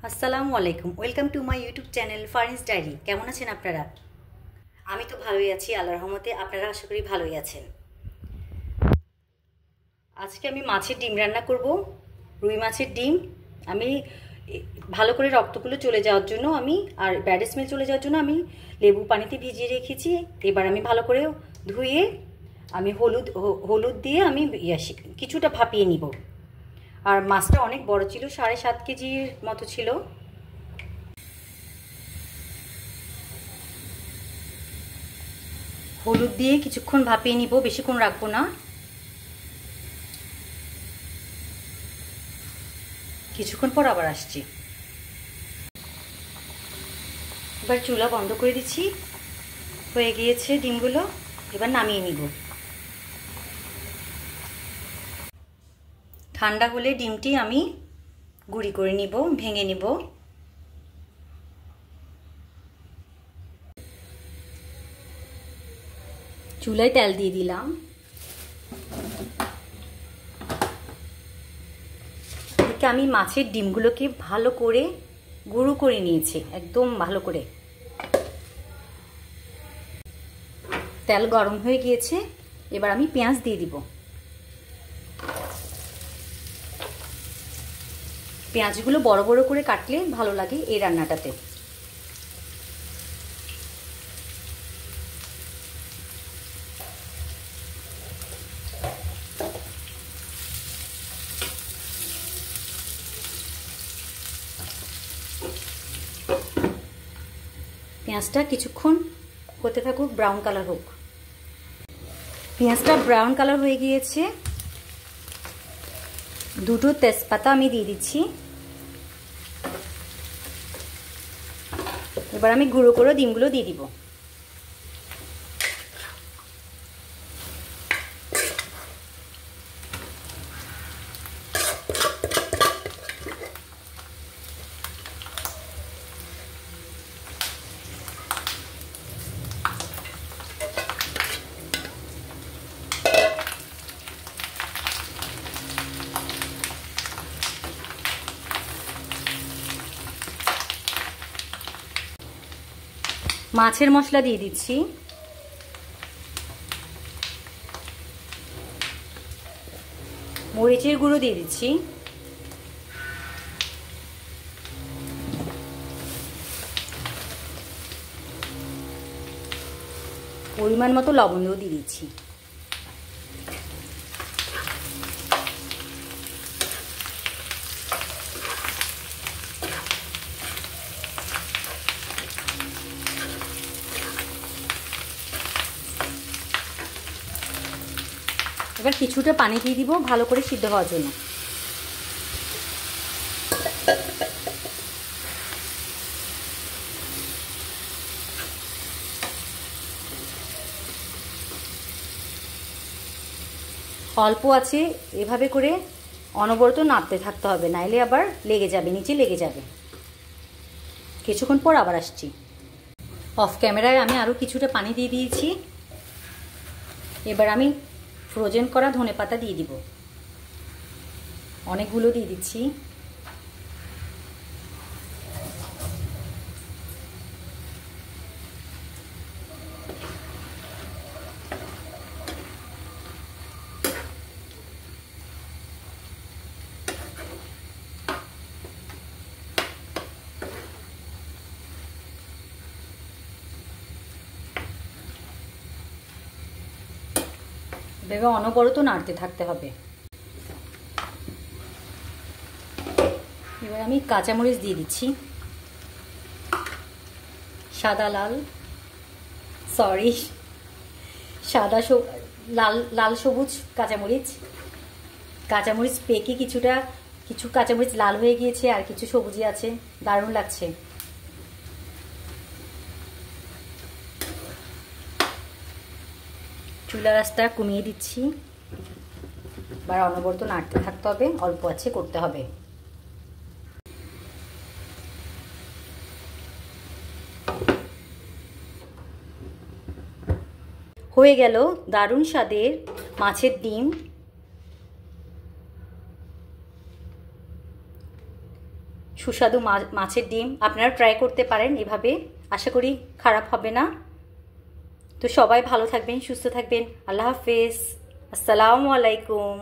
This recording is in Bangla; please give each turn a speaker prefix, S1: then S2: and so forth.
S1: আসসালামু আলাইকুম, welcome to my YouTube channel Farin's diary. কেমন আছেন আপনারা? আমি তো ভালোই আছি, আল্লাহর রহমতে। আপনারা আশা করি ভালোই আছেন। আজকে আমি মাছের ডিম রান্না করব, রুই মাছের ডিম। আমি ভালো করে রক্তগুলো চলে যাওয়ার জন্য আর ব্যাড স্মেল চলে যাওয়ার জন্য আমি লেবু পানিতে ভিজিয়ে রেখেছি। এবার আমি ভালো করে ধুয়ে আমি হলুদ দিয়ে আমি কিছুটা ভাপিয়ে নিব। আর মাছটা অনেক বড় ছিল, 7.5 কেজির মতো ছিল। হলুদ দিয়ে কিছুক্ষণ ভাপিয়ে নিব, বেশিক্ষণ রাখবো না। কিছুক্ষণ পর আবার আসছি। এবার চুলা বন্ধ করে দিচ্ছি, হয়ে গিয়েছে ডিমগুলো। এবার নামিয়ে নিব। ঠান্ডা হলে ডিমটি আমি গুঁড়ি করে নিব, ভেঙে নিব। চুলায় তেল দিয়ে দিলাম। এদিকে আমি মাছের ডিমগুলোকে ভালো করে গুঁড়ো করে নিয়েছি, একদম ভালো করে। তেল গরম হয়ে গিয়েছে, এবার আমি পেঁয়াজ দিয়ে দিব। পেঁয়াজগুলো বড় বড় করে কাটলে ভালো লাগে এই রান্নাটাতে। পেঁয়াজটা কিছুক্ষণ হতে থাকুক, ব্রাউন কালার হোক। পেঁয়াজটা ব্রাউন কালার হয়ে গিয়েছে। দুটো তেজপাতা আমি দিয়ে দিচ্ছি। এবার আমি গুঁড়ো করে ডিমগুলো দিয়ে দিব। মাছের মশলা দিয়ে দিচ্ছি। মরিচের গুঁড়ো দিয়ে দিচ্ছি। পরিমাণ মতো লবণও দিয়ে দিচ্ছি। এবার কিছুটা পানি দিয়ে দিব ভালো করে সিদ্ধ হওয়ার জন্য। অল্প আছে, এভাবে করে অনবরত নাড়তে থাকতে হবে, নাইলে আবার লেগে যাবে, নিচে লেগে যাবে। কিছুক্ষণ পর আবার আসছি। অফ ক্যামেরায় আমি আরও কিছুটা পানি দিয়ে দিয়েছি। এবার আমি ফ্রোজেন করা ধনেপাতা দিয়ে দিব। অনেকগুলো দিয়ে দিচ্ছি। এভাবে অনবরত নাড়তে থাকতে হবে। এবার আমি কাঁচামরিচ দিয়ে দিচ্ছি। লাল সবুজ কাঁচামরিচ। কাঁচামরিচ পেকে কিছু কাঁচামরিচ লাল হয়ে গিয়েছে, আর কিছু সবুজই আছে, দারুণ লাগছে। চুলা রাস্তা কমিয়ে দিচ্ছি। এবার অনবরত নাড়তে থাকতে হবে, অল্প আছে করতে হবে। হয়ে গেল দারুণ স্বাদের মাছের ডিম। সুস্বাদু মাছের ডিম আপনারা ট্রাই করতে পারেন এভাবে, আশা করি খারাপ হবে না। তো সবাই ভালো থাকবেন, সুস্থ থাকবেন। আল্লাহ হাফেজ, আসসালামু আলাইকুম।